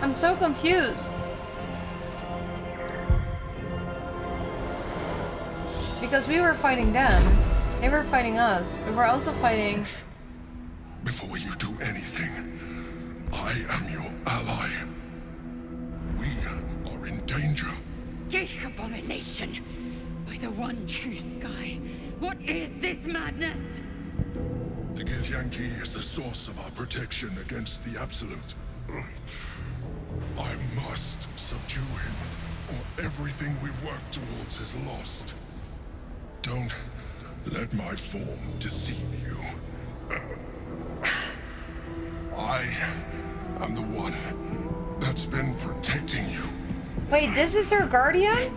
I'm so confused. Because we were fighting them, they were fighting us, but we're also fighting... Before you do anything, I am your ally. We are in danger. Gig abomination! By the one true sky, what is this madness? The Githyanki is the source of our protection against the Absolute. I must subdue him, or everything we've worked towards is lost. Don't let my form deceive you. I am the one that's been protecting you. Wait, this is her guardian?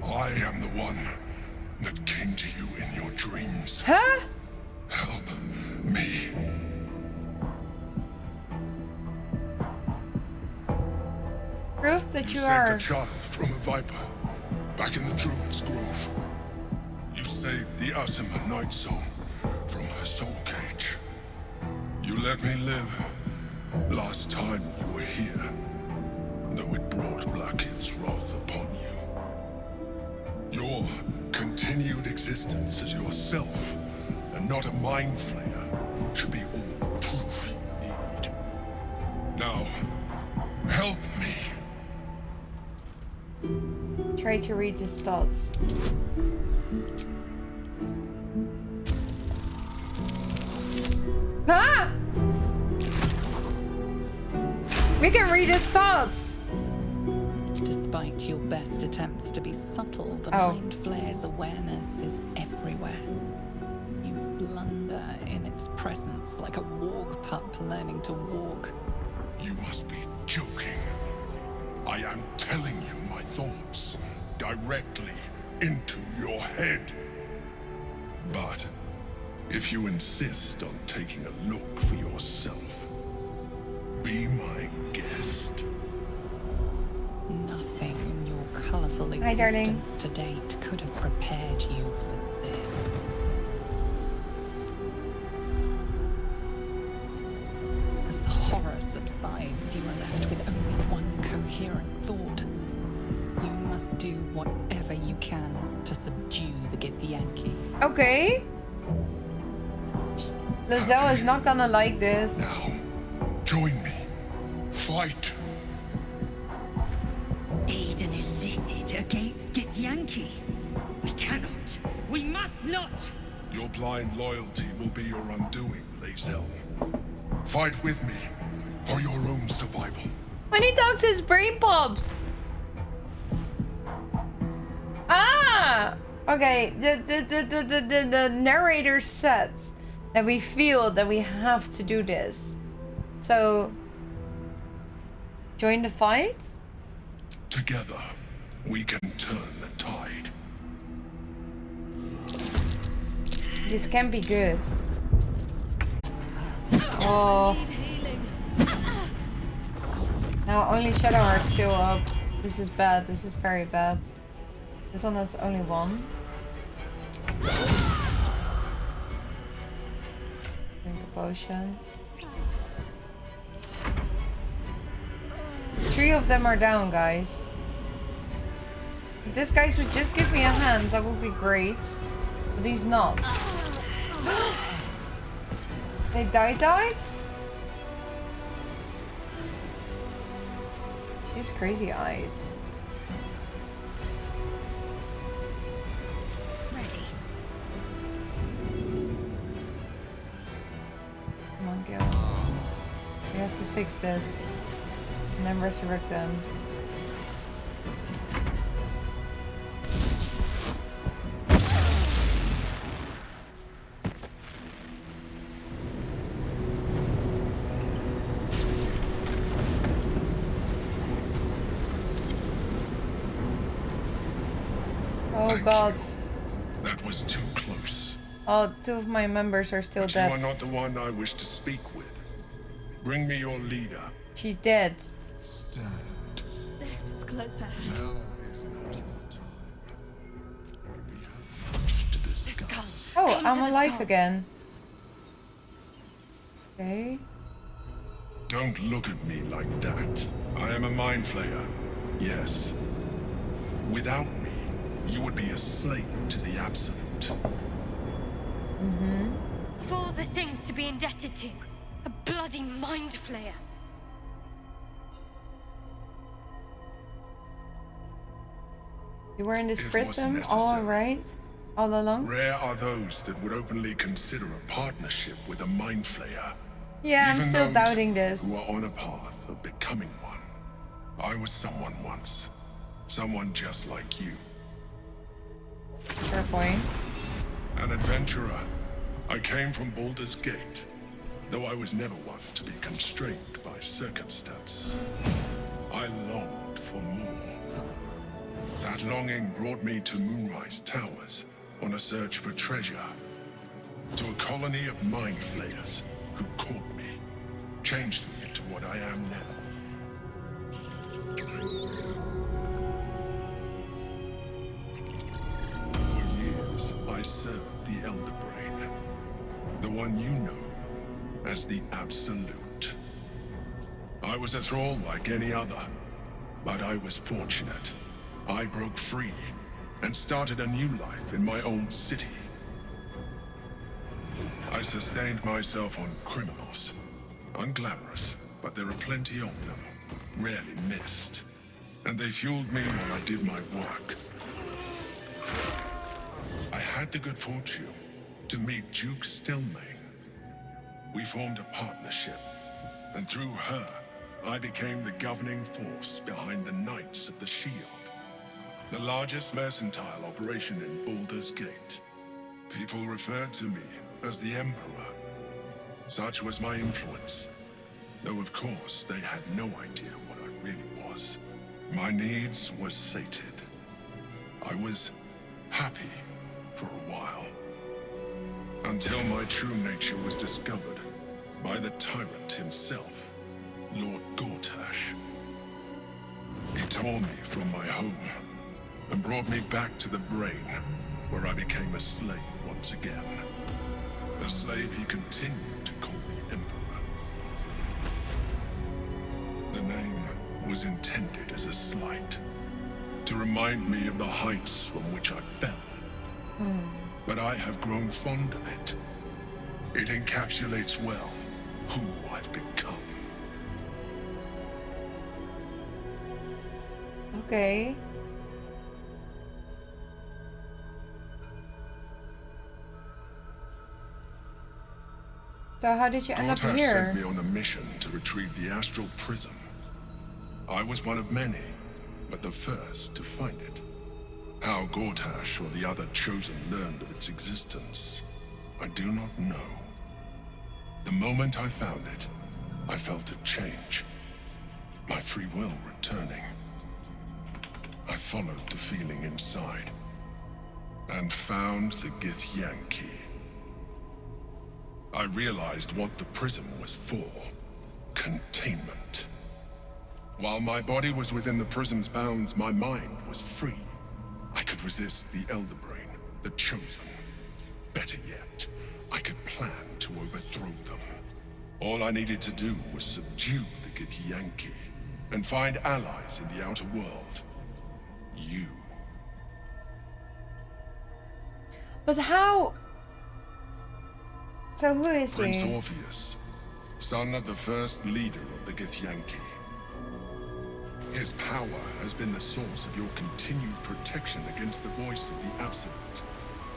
I am the one that came to you in your dreams. Huh? Help me. Proof that you saved are... a child from a viper back in the Druid's Grove. You saved the Asima Night Soul from her soul cage. You let me live last time you were here, though it brought Blackith's wrath upon you. Your continued existence as yourself, and not a mind flayer, should be all the proof you need. Now, help me. Try to read his thoughts. Ah! We can read his thoughts! Despite your best attempts to be subtle, the mind flare's awareness is everywhere. You blunder in its presence like a warg pup learning to walk. You must be joking. I am telling you my thoughts directly into your head. But if you insist on taking a look for yourself, be my guest. Nothing in your colorful existence to date could have prepared you for this. As the horror subsides, you are left with only one coherent thought. You must do whatever you can to subdue the Githyanki. Okay. Lizelle is not gonna like this. Now, join me. Fight. Aid an illithid against Githyanki. We cannot. We must not. Your blind loyalty will be your undoing, Lizelle. Fight with me for your own survival. When he talks, his brain pops. Ah! Okay, the narrator says that we feel that we have to do this. So, join the fight? Together, we can turn the tide. This can be good. Oh. Now only Shadowheart's still up. This is bad. This is very bad. This one has only one. Drink a potion. 3 of them are down, guys. If this guy would just give me a hand, that would be great. But he's not. They died? She has crazy eyes. Ready. Come on, Gil. We have to fix this. And then resurrect them. Oh god. That was too close. Oh, 2 of my members are still But dead. you are not the one I wish to speak with. Bring me your leader. She's dead. Stand. Death's close at hand. Now is not your time. We have much to discuss. Oh, I'm alive again. Okay. Don't look at me like that. I am a mind flayer. Yes. Without me, you would be a slave to the Absolute. Of all the things to be indebted to, a bloody mind flayer. You were in this It prison, was all necessary. right? All along? Rare are those that would openly consider a partnership with a mind flayer. Yeah, I'm Even still those doubting this. who are on a path of becoming one. I was someone once. Someone just like you. Fair point. An adventurer. I came from Baldur's Gate, though I was never one to be constrained by circumstance. I longed for more. That longing brought me to Moonrise Towers on a search for treasure. To a colony of mind flayers who caught me, changed me into what I am now. For years, I served the Elder Brain, the one you know as the Absolute. I was a thrall like any other, but I was fortunate. I broke free and started a new life in my old city. I sustained myself on criminals. Unglamorous, but there are plenty of them, rarely missed. And they fueled me while I did my work. I had the good fortune to meet Duke Stillmain. We formed a partnership, and through her, I became the governing force behind the Knights of the Shield, the largest mercantile operation in Baldur's Gate. People referred to me as the Emperor. Such was my influence, though of course they had no idea what I really was. My needs were sated. I was happy for a while, until my true nature was discovered by the tyrant himself, Lord Gortash. He tore me from my home and brought me back to the Brain, where I became a slave once again. A slave he continued to call me Emperor. The name was intended as a slight, to remind me of the heights from which I fell. But I have grown fond of it. It encapsulates well who I've become. Okay. So how did you end up Gortash here? sent me on a mission to retrieve the Astral Prism. I was one of many, but the first to find it. How Gortash or the other Chosen learned of its existence, I do not know. The moment I found it, I felt it change. My free will returning. I followed the feeling inside, and found the Githyanki. I realized what the prism was for. Containment. While my body was within the prism's bounds, my mind was free. I could resist the Elder Brain, the Chosen. Better yet, I could plan to overthrow them. All I needed to do was subdue the Githyanki and find allies in the outer world. You. But how? So who is Prince he? Orpheus, son of the first leader of the Githyanki. His power has been the source of your continued protection against the voice of the Absolute.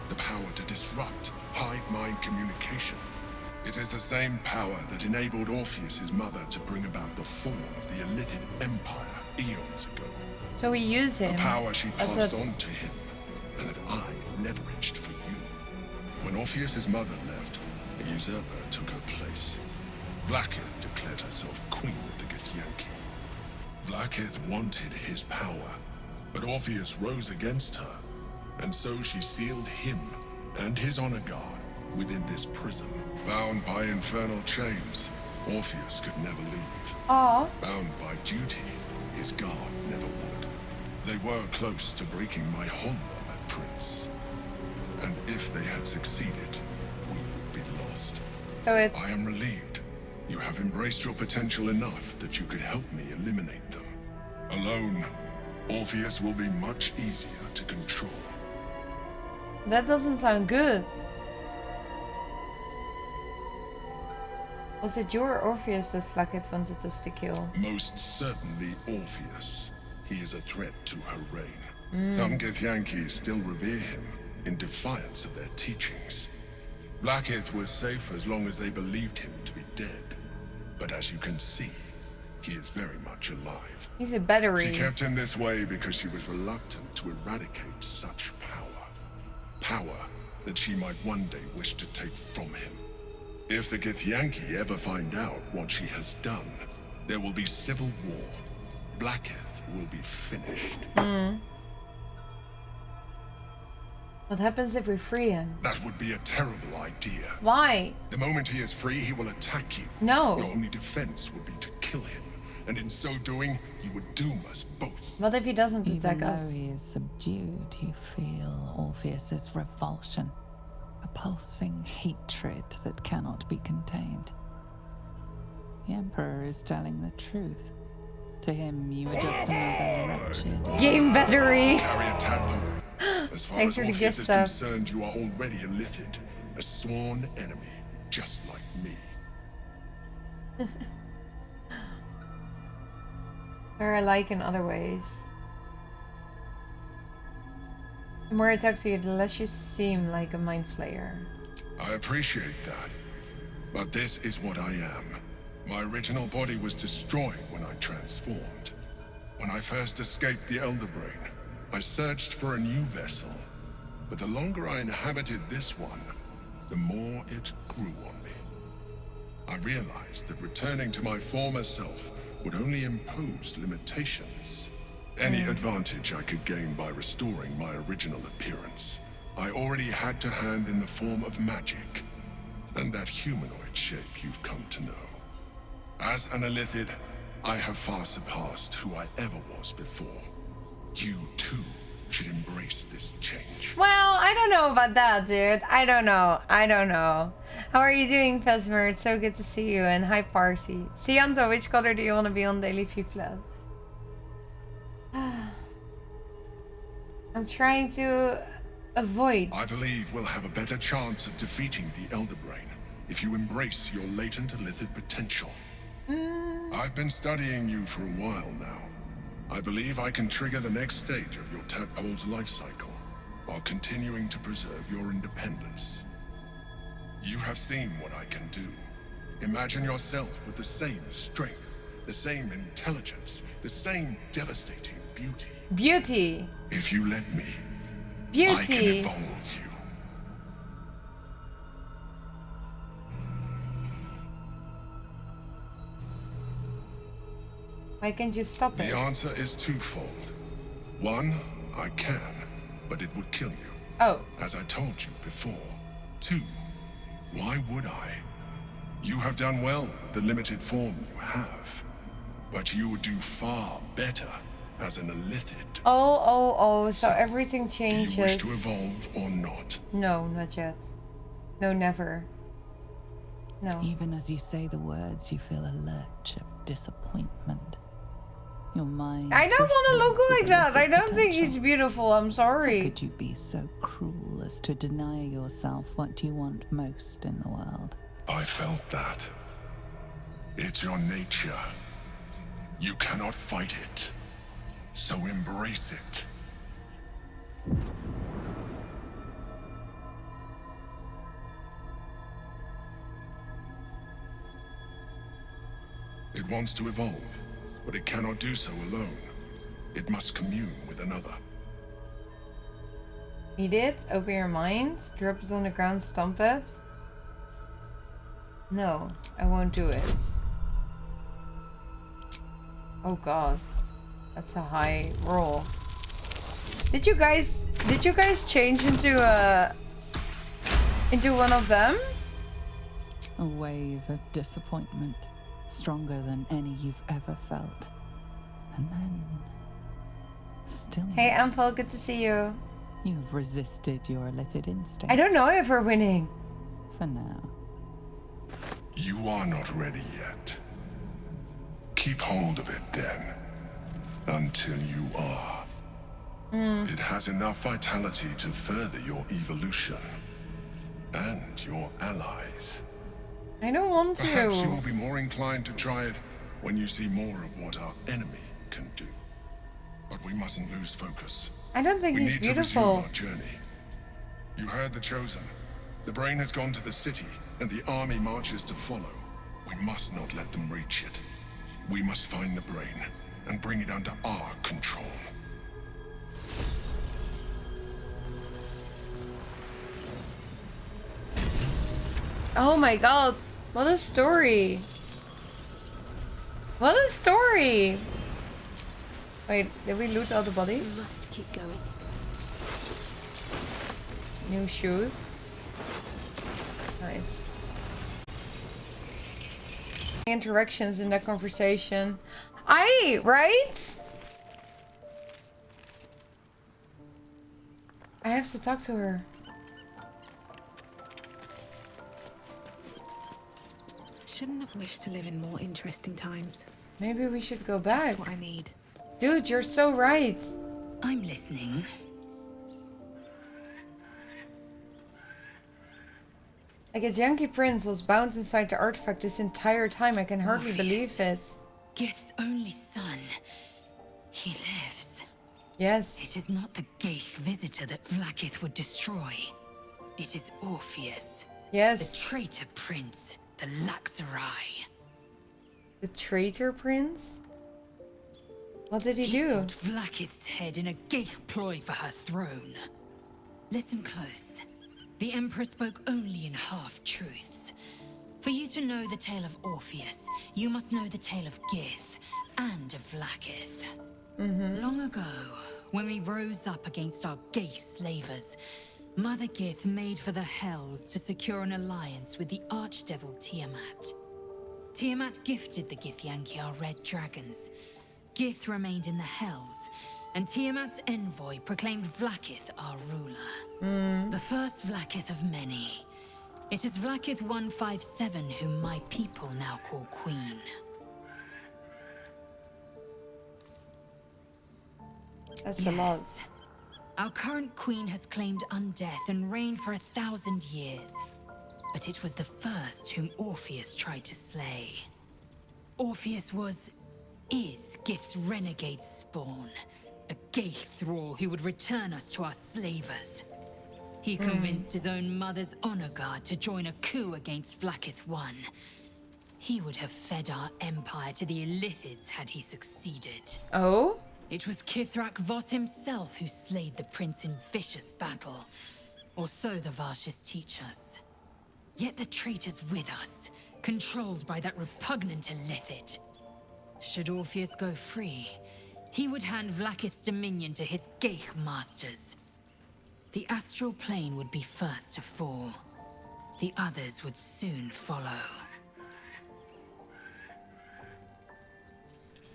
The power to disrupt hive mind communication. It is the same power that enabled Orpheus's mother to bring about the fall of the Illithid Empire eons ago. So we use him. The power she as passed a- on to him, and that I leveraged for you. When Orpheus's mother left, a usurper took her place. Vlaakith declared herself queen of the Githyanki. Vlaakith wanted his power, but Orpheus rose against her, and so she sealed him and his honor guard within this prison. Bound by infernal chains, Orpheus could never leave. Aw. Bound by duty, his guard never would. They were close to breaking my hold on that prince. And if they had succeeded, we would be lost. So it's I am relieved. You have embraced your potential enough that you could help me eliminate them. Alone, Orpheus will be much easier to control. That doesn't sound good. Was it you or Orpheus that Flacket wanted us to kill? Most certainly Orpheus. He is a threat to her reign. Some Githyanki still revere him in defiance of their teachings. Blackith was safe as long as they believed him to be dead. But as you can see, he is very much alive. He's a battery. She kept him this way because she was reluctant to eradicate such power. Power that she might one day wish to take from him. If the Githyanki ever find out what she has done, there will be civil war. Blackith will be finished. What happens if we free him? That would be a terrible idea. Why? The moment he is free, he will attack you. No. Your only defense would be to kill him. And in so doing, you would doom us both. What if he doesn't attack Even us? though he is subdued, you feel Orpheus's revulsion. A pulsing hatred that cannot be contained. The Emperor is telling the truth. To him, you are just another wretched... Game battery! Carry a tadpole. As far Thanks as for the Orpheus gift is stuff. concerned, you are already a Lithid. A sworn enemy, just like me. Or alike in other ways. The more I talk to you, the less you seem like a mind flayer. I appreciate that. But this is what I am. My original body was destroyed when I transformed. When I first escaped the Elder Brain, I searched for a new vessel. But the longer I inhabited this one, the more it grew on me. I realized that returning to my former self would only impose limitations. Any advantage I could gain by restoring my original appearance, I already had to hand in the form of magic, and that humanoid shape you've come to know. As an Illithid, I have far surpassed who I ever was before. You too should embrace this change. Well, I don't know about that, dude. I don't know. How are you doing, Fesmer? It's so good to see you. And hi, Parsi. Sianto, which color do you want to be on Daily Fiflet? I'm trying to avoid. I believe we'll have a better chance of defeating the Elder Brain if you embrace your latent Illithid potential. I've been studying you for a while now. I believe I can trigger the next stage of your tadpole's life cycle while continuing to preserve your independence. You have seen what I can do. Imagine yourself with the same strength, the same intelligence, the same devastating beauty. Beauty. If you let me, I can Beauty. evolve you. Why can't you stop The it? answer is twofold. One, I can, but it would kill you, Oh, as I told you before. Two, why would I? You have done well with the limited form you have, but you would do far better as an Illithid. oh, so everything Do you wish changes. to evolve or not? No, not yet. No, never. No. Even as you say the words, you feel a lurch of disappointment. Your mind. I don't want to look bristles with like that. I Illithid don't think potential. he's beautiful. I'm How sorry. could you be so cruel as to deny yourself what you want most in the world? I felt that. It's your nature. You cannot fight it. So embrace it. It wants to evolve, but it cannot do so alone. It must commune with another. Eat it? Open your mind? Drop it on the ground, stomp it? No, I won't do it. Oh god. That's a high roll. Did you guys change into one of them? A wave of disappointment, stronger than any you've ever felt. And then... stillness. Hey, Ampel, good to see you. You've resisted your Illithid instinct. I don't know if we're winning. For now. You are not ready yet. Keep hold of it then, until you are. It has enough vitality to further your evolution, and your allies. I don't want to. Perhaps you will be more inclined to try it when you see more of what our enemy can do. But we mustn't lose focus. I don't think We he's need to beautiful. resume our journey. You heard the Chosen. The brain has gone to the city, and the army marches to follow. We must not let them reach it. We must find the brain, and bring it under our control. Oh my god, what a story. What a story. Wait, did we loot all the We bodies? must keep going. New shoes. Nice. Interactions in that conversation. Right? I have to talk to her. Shouldn't have wished to live in more interesting times. Maybe we should go back. Just what I need. Dude, you're so right. I'm listening. Like a junkie prince was bound inside the artifact this entire time. I can hardly believe it. Gith's only son. He lives. Yes. It is not the Geich visitor that Vlaakith would destroy. It is Orpheus, the Yes. traitor prince, the Laxarai. The traitor prince? What did he He do? sought Vlaakith's head in a Geich ploy for her throne. Listen close. The Emperor spoke only in half-truths. For you to know the tale of Orpheus, you must know the tale of Gith and of Vlaakith. Long ago, when we rose up against our Geich slavers, Mother Gith made for the Hells to secure an alliance with the archdevil Tiamat. Tiamat gifted the Githyanki our red dragons. Gith remained in the Hells, and Tiamat's envoy proclaimed Vlaakith our ruler. The first Vlaakith of many. It is Vlaakith 157 whom my people now call Queen. That's a lot. Our current queen has claimed undeath and reigned for 1,000 years. But it was the first whom Orpheus tried to slay. Orpheus is Gith's renegade spawn. A Geich thrall who would return us to our slavers. He convinced his own mother's honor guard to join a coup against Vlaakith I. He would have fed our empire to the Illithids had he succeeded. Oh? It was Kithrak Voss himself who slayed the prince in vicious battle. Or so the Varshas teach us. Yet the traitor's with us, controlled by that repugnant Illithid. Should Orpheus go free, he would hand Vlaakith's dominion to his Geich masters. The astral plane would be first to fall. The others would soon follow.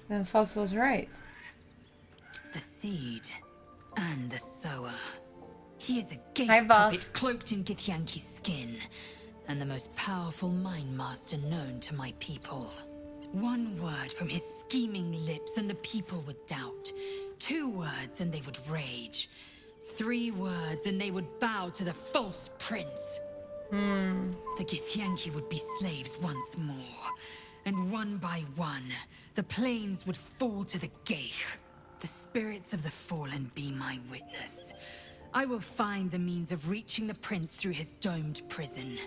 Then Voss was right. The seed and the sower. He is a Hi, Geich Voss. puppet cloaked in Githyanki skin, and the most powerful mind master known to my people. One word from his scheming lips and the people would doubt. 2 words and they would rage. 3 words and they would bow to the false prince. The Githyanki would be slaves once more. And one by one, the plains would fall to the Geich. The spirits of the fallen be my witness. I will find the means of reaching the prince through his domed prison.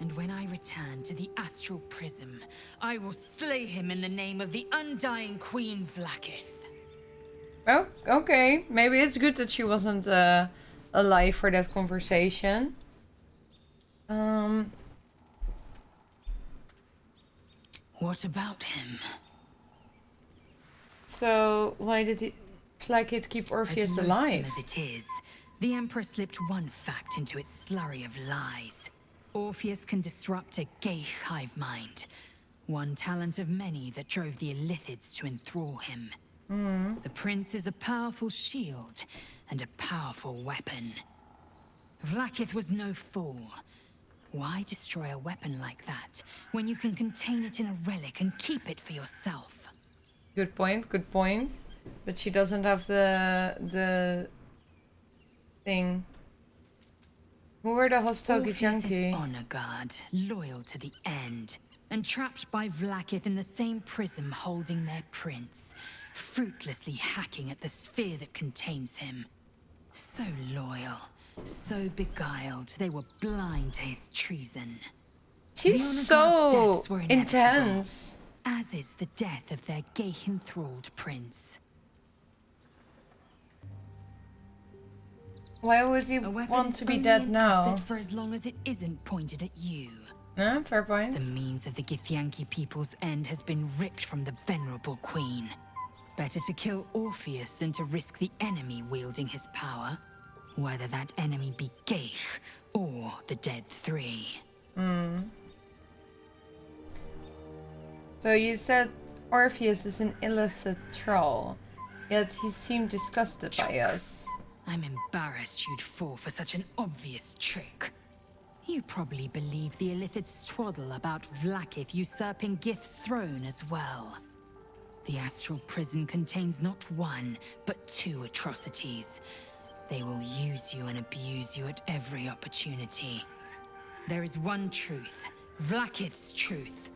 And when I return to the astral prism, I will slay him in the name of the undying Queen Vlaakith. Oh, okay. Maybe it's good that she wasn't alive for that conversation. What about him? So why did Vlaakith keep Orpheus As alive? loathsome as it is, the Emperor slipped one fact into its slurry of lies. Orpheus can disrupt a Geich hive mind. One talent of many that drove the Illithids to enthrall him. The prince is a powerful shield and a powerful weapon. Vlaakith was no fool. Why destroy a weapon like that when you can contain it in a relic and keep it for yourself? Good point, good point. But she doesn't have the thing. Who were the Hostogi Orpheus is Junkie? honor guard, loyal to the end, and trapped by Vlaakith in the same prism holding their prince, fruitlessly hacking at the sphere that contains him. So loyal, so beguiled, they were blind to his treason. The honor She's guard's so deaths were inevitable, intense. as is the death of their gay-enthralled prince. Why would you A weapon want is to be only dead an now? asset for as long as it isn't pointed at you. Fair point. The means of the Githyanki people's end has been ripped from the venerable queen. Better to kill Orpheus than to risk the enemy wielding his power, whether that enemy be Geich or the Dead Three. So you said Orpheus is an illithid troll, yet he seemed disgusted by us. I'm embarrassed you'd fall for such an obvious trick. You probably believe the Illithid's twaddle about Vlaakith usurping Gith's throne as well. The astral prison contains not one, but two atrocities. They will use you and abuse you at every opportunity. There is one truth, Vlaakith's truth.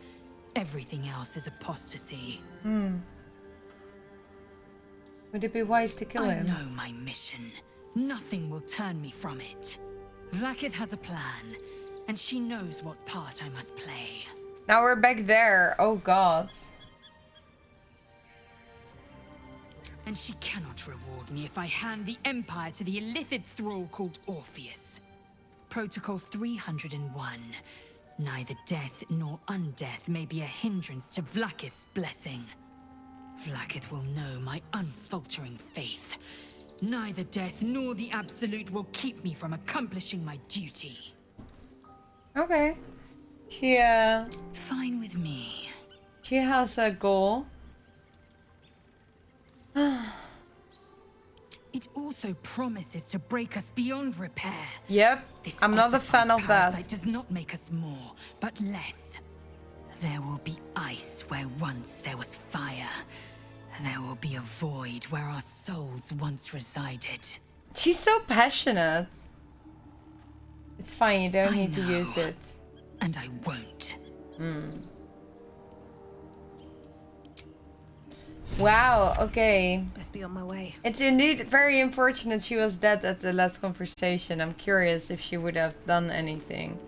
Everything else is apostasy. Would it be wise to kill I him? know my mission. Nothing will turn me from it. Vlaakith has a plan, and she knows what part I must play. Now we're back there. Oh god. And she cannot reward me if I hand the Empire to the illithid thrall called Orpheus. Protocol 301. Neither death nor undeath may be a hindrance to Vlaakith's blessing. Vlaakith will know my unfaltering faith. Neither death nor the Absolute will keep me from accomplishing my duty. Okay. Fine with me. She has a goal. It also promises to break us beyond repair. Yep. This I'm not a fan of that. parasite does not make us more, but less. There will be ice where once there was fire. There will be a void where our souls once resided. She's so passionate. It's fine, you don't I need to know. use it. And I won't. Wow, okay. Best be on my way. It's indeed very unfortunate she was dead at the last conversation. I'm curious if she would have done anything.